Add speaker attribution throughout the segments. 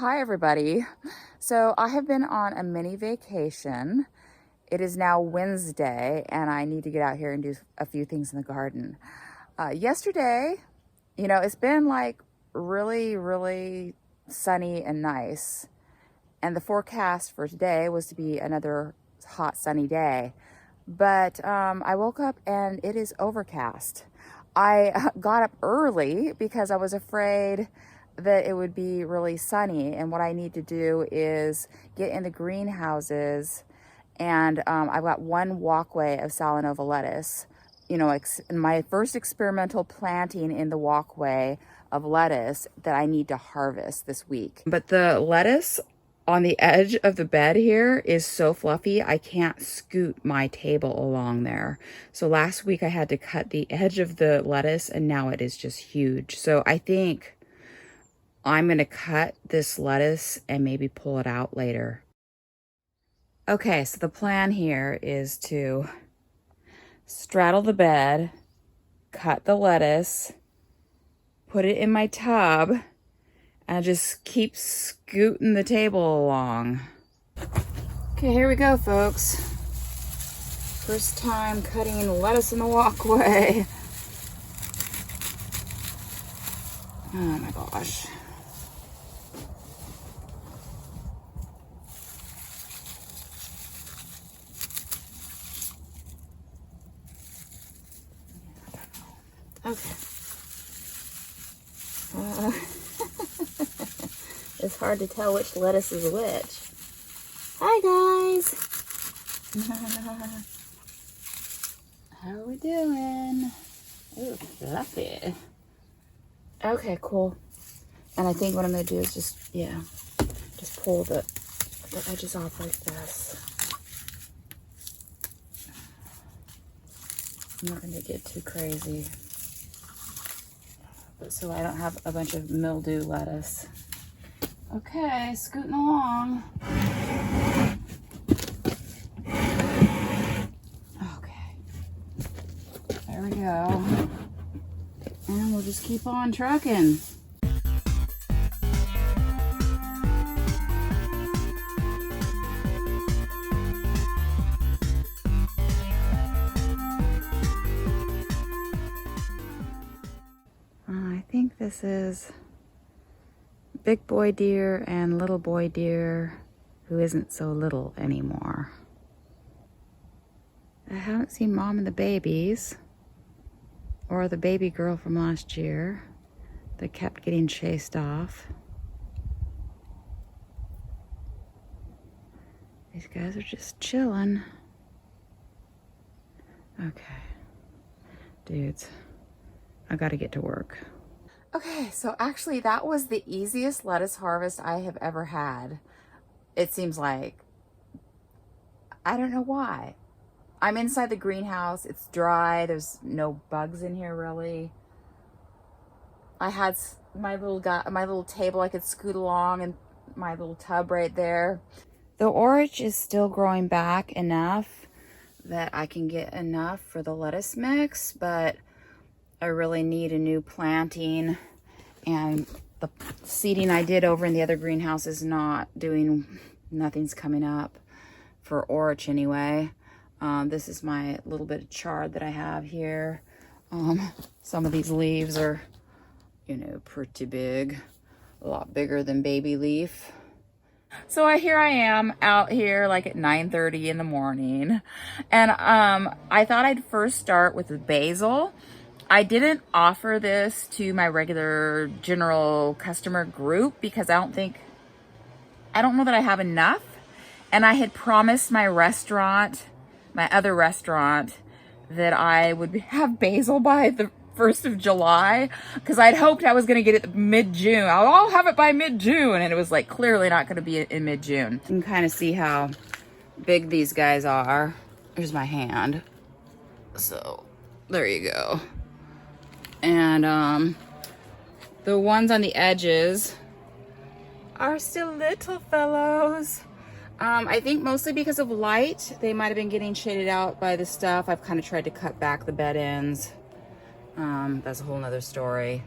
Speaker 1: Hi everybody. So I have been on a mini vacation. It is now Wednesday and I need to get out here and do a few things in the garden. Yesterday, it's been like really sunny and nice. And the forecast for today was to be another hot sunny day. But I woke up and it is overcast. I got up early because I was afraid that it would be really sunny, and what I need to do is get in the greenhouses, and I've got one walkway of Salanova lettuce, my first experimental planting in the walkway of lettuce that I need to harvest this week. But the lettuce on the edge of the bed here is so fluffy, I can't scoot my table along there. So last week I had to cut the edge of the lettuce, and now it is just huge. So I think I'm gonna cut this lettuce and maybe pull it out later. Okay, so the plan here is to straddle the bed, cut the lettuce, put it in my tub, and just keep scooting the table along. Okay, here we go, folks. First time cutting lettuce in the walkway. Oh my gosh. Okay. It's hard to tell which lettuce is which. Hi guys. How are we doing? Ooh, fluffy. Okay, cool. And I think what I'm gonna do is just pull the edges off like this. I'm not gonna get too crazy, but so I don't have a bunch of mildew lettuce. Okay, scooting along. Okay, there we go. And we'll just keep on trucking. I think this is big boy deer and little boy deer who isn't so little anymore. I haven't seen mom and the babies or the baby girl from last year that kept getting chased off. These guys are just chilling. Okay, dudes, I gotta get to work. Okay, so actually that was the easiest lettuce harvest I have ever had. It seems like. I don't know why. I'm inside the greenhouse. It's dry. There's no bugs in here really. I had my little table I could scoot along, and my little tub right there. The orach is still growing back enough that I can get enough for the lettuce mix, but I really need a new planting, and the seeding I did over in the other greenhouse is nothing's coming up for orach anyway. This is my little bit of chard that I have here. Some of these leaves are, pretty big, a lot bigger than baby leaf. So here I am out here like at 9:30 in the morning, and I thought I'd first start with the basil. I didn't offer this to my regular general customer group because I don't know that I have enough. And I had promised my other restaurant, that I would have basil by the 1st of July, because I'd hoped I was going to get it mid-June. I'll have it by mid-June, and it was like clearly not going to be in mid-June. You can kind of see how big these guys are. Here's my hand. So there you go. And the ones on the edges are still little fellows. I think mostly because of light. They might have been getting shaded out by the stuff. I've kind of tried to cut back the bed ends. That's a whole nother story.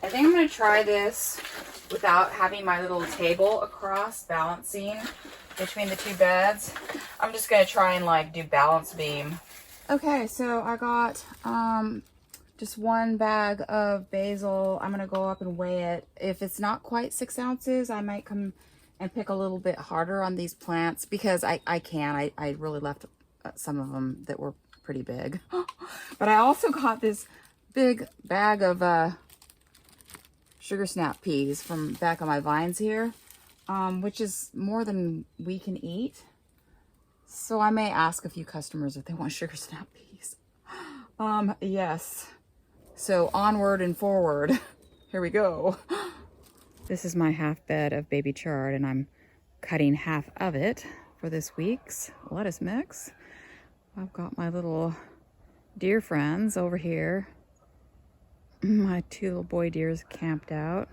Speaker 1: I think I'm going to try this without having my little table across balancing between the two beds. I'm just going to try and like do balance beam. Okay, so I got just one bag of basil. I'm going to go up and weigh it. If it's not quite 6 ounces, I might come and pick a little bit harder on these plants because I really left some of them that were pretty big. But I also got this big bag of sugar snap peas from back on my vines here, which is more than we can eat. So I may ask a few customers if they want sugar snap peas. Yes. So onward and forward. Here we go. This is my half bed of baby chard, and I'm cutting half of it for this week's lettuce mix. I've got my little deer friends over here. My 2 little boy deers camped out.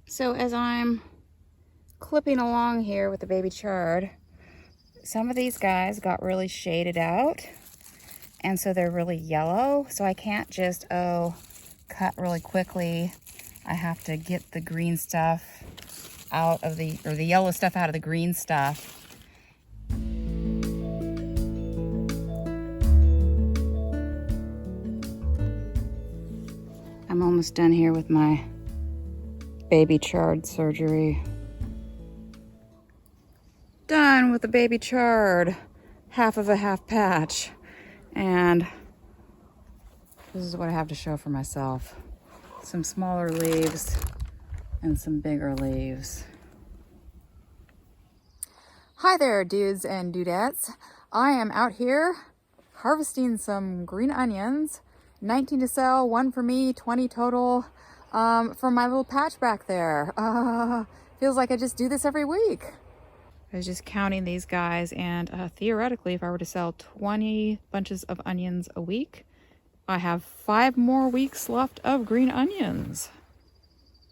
Speaker 1: So as I'm clipping along here with the baby chard, some of these guys got really shaded out, and so they're really yellow. So I can't just, cut really quickly. I have to get the green stuff out of the yellow stuff out of the green stuff. I'm almost done here with my baby chard surgery. Done with the baby chard, half of a half patch. And this is what I have to show for myself. Some smaller leaves and some bigger leaves. Hi there, dudes and dudettes. I am out here harvesting some green onions. 19 to sell, 1 for me, 20 total, from my little patch back there. Feels like I just do this every week. I was just counting these guys, and theoretically, if I were to sell 20 bunches of onions a week, I have 5 more weeks left of green onions.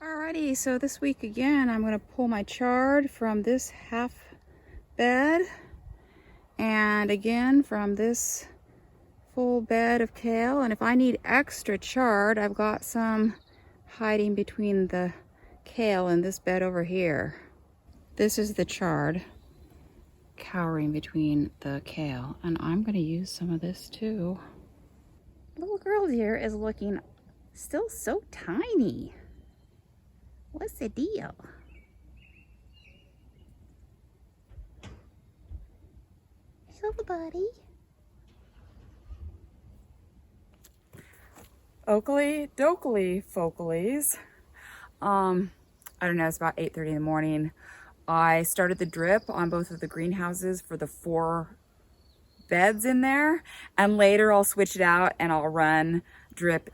Speaker 1: Alrighty, so this week again, I'm gonna pull my chard from this half bed, and again from this full bed of kale. And if I need extra chard, I've got some hiding between the kale and this bed over here. This is the chard cowering between the kale, and I'm going to use some of this too. Little girl here is looking still so tiny. What's the deal? Hello, buddy. Oakley dokley focalies. I don't know, it's about 8:30 in the morning. I started the drip on both of the greenhouses for the 4 beds in there, and later I'll switch it out and I'll run drip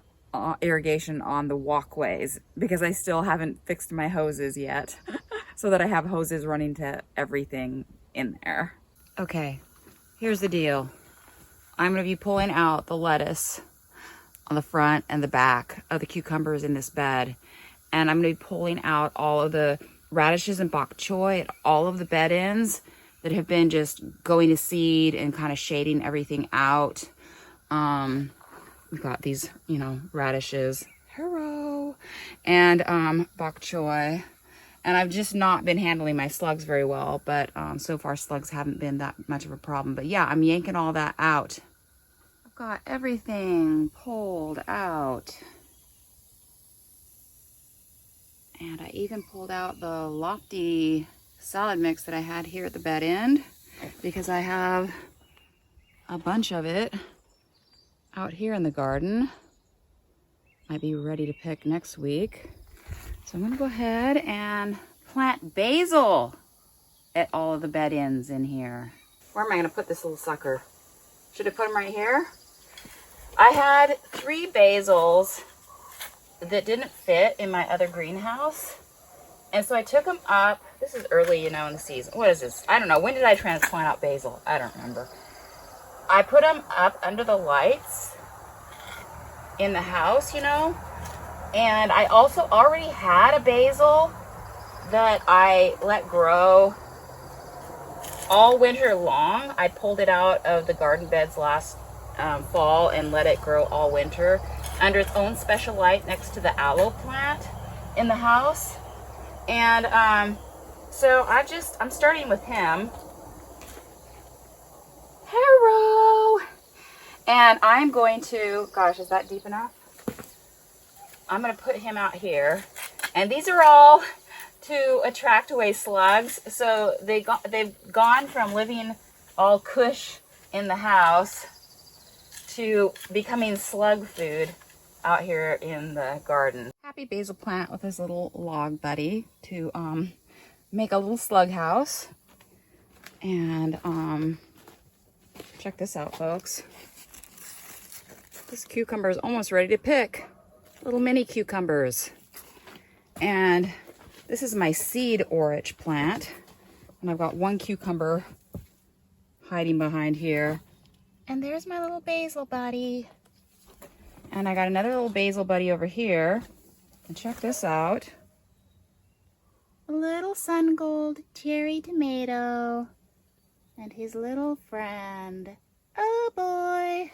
Speaker 1: irrigation on the walkways because I still haven't fixed my hoses yet so that I have hoses running to everything in there. Okay, here's the deal. I'm going to be pulling out the lettuce on the front and the back of the cucumbers in this bed, and I'm going to be pulling out all of the radishes and bok choy at all of the bed ends that have been just going to seed and kind of shading everything out. We've got these, radishes, hello, and bok choy, and I've just not been handling my slugs very well, but so far slugs haven't been that much of a problem. But yeah, I'm yanking all that out. I've got everything pulled out. And I even pulled out the lofty salad mix that I had here at the bed end because I have a bunch of it out here in the garden. Might be ready to pick next week. So I'm gonna go ahead and plant basil at all of the bed ends in here. Where am I gonna put this little sucker? Should I put him right here? I had 3 basils that didn't fit in my other greenhouse, and so I took them up. This is early, in the season. What is this? I don't know. When did I transplant out basil? I don't remember. I put them up under the lights in the house, and I also already had a basil that I let grow all winter long. I pulled it out of the garden beds last fall and let it grow all winter. under its own special light next to the aloe plant in the house. And so I'm starting with him. Hello! And I'm going to, gosh, is that deep enough? I'm going to put him out here. And these are all to attract away slugs. So they've gone from living all cush in the house to becoming slug food out here in the garden. Happy basil plant with his little log buddy to make a little slug house. And check this out, folks. This cucumber is almost ready to pick. Little mini cucumbers. And this is my seed orach plant. And I've got one cucumber hiding behind here. And there's my little basil buddy. And I got another little basil buddy over here. And check this out. A little sun gold cherry tomato. And his little friend. Oh boy.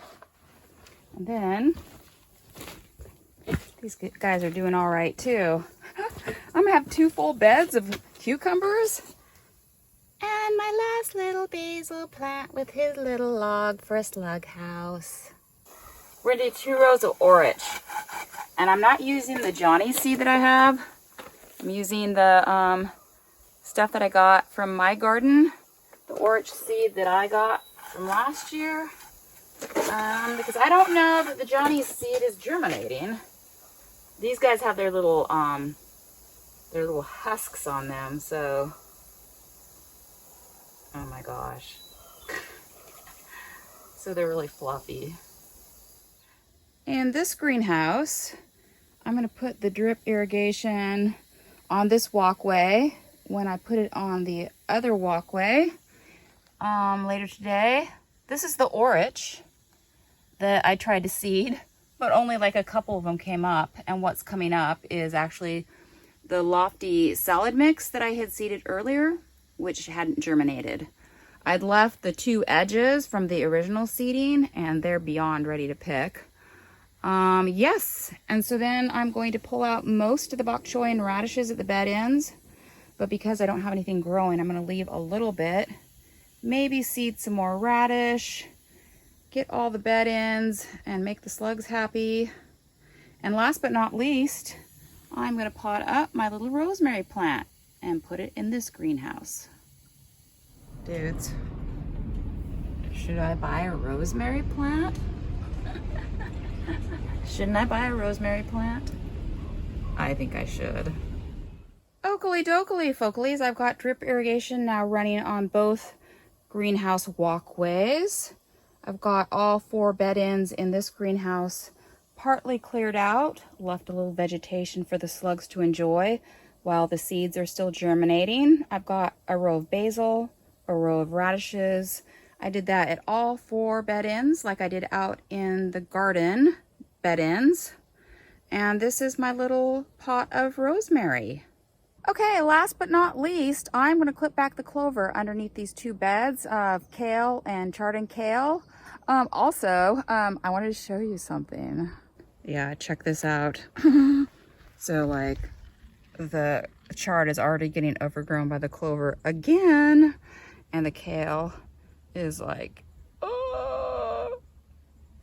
Speaker 1: And then, these guys are doing all right too. I'm gonna have 2 full beds of cucumbers. And my last little basil plant with his little log for a slug house. We're gonna do 2 rows of orach. And I'm not using the Johnny seed that I have. I'm using the stuff that I got from my garden. The orach seed that I got from last year. Because I don't know that the Johnny seed is germinating. These guys have their little husks on them, so oh my gosh. So they're really fluffy. In this greenhouse, I'm going to put the drip irrigation on this walkway when I put it on the other walkway later today. This is the orach that I tried to seed, but only like a couple of them came up. And what's coming up is actually the lofty salad mix that I had seeded earlier, which hadn't germinated. I'd left the 2 edges from the original seeding and they're beyond ready to pick. Yes, and so then I'm going to pull out most of the bok choy and radishes at the bed ends, but because I don't have anything growing, I'm going to leave a little bit. Maybe seed some more radish, get all the bed ends and make the slugs happy. And last but not least, I'm going to pot up my little rosemary plant and put it in this greenhouse. Dudes, should I buy a rosemary plant? Shouldn't I buy a rosemary plant? I think I should. Oakley dokley, folklies. I've got drip irrigation now running on both greenhouse walkways. I've got all 4 bed ends in this greenhouse partly cleared out, left a little vegetation for the slugs to enjoy while the seeds are still germinating. I've got a row of basil, a row of radishes. I did that at all 4 bed ends like I did out in the garden bed ends. And this is my little pot of rosemary. Okay, last but not least, I'm going to clip back the clover underneath these 2 beds of kale and chard and kale. Also, I wanted to show you something. Yeah, check this out. So like the chard is already getting overgrown by the clover again. And the kale is like, oh,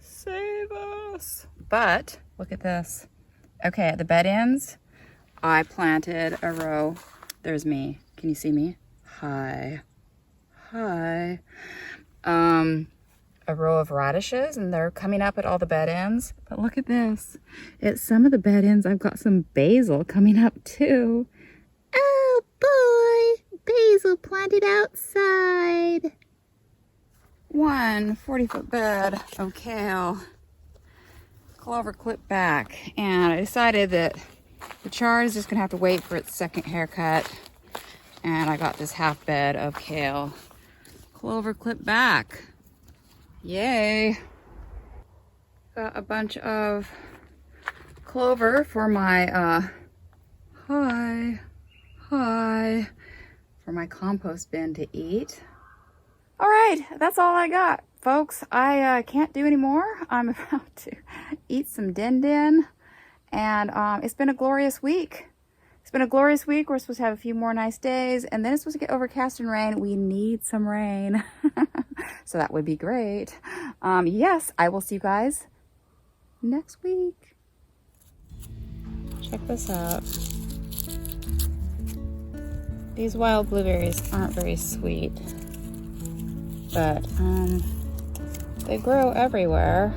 Speaker 1: save us. But look at this. Okay, at the bed ends, I planted a row. There's me. Can you see me? Hi. Hi. A row of radishes, and they're coming up at all the bed ends. But look at this. At some of the bed ends, I've got some basil coming up too. Oh boy, basil planted outside. 1 40-foot bed of kale. Clover clipped back, and I decided that the chard is just gonna have to wait for its 2nd haircut. And I got this half bed of kale. Clover clipped back. Yay. Got a bunch of clover for my, for my compost bin to eat. All right, that's all I got, folks. I can't do any more. I'm about to eat some din-din, and it's been a glorious week. It's been a glorious week. We're supposed to have a few more nice days, and then it's supposed to get overcast and rain. We need some rain, so that would be great. Yes, I will see you guys next week. Check this out. These wild blueberries aren't very sweet, but they grow everywhere.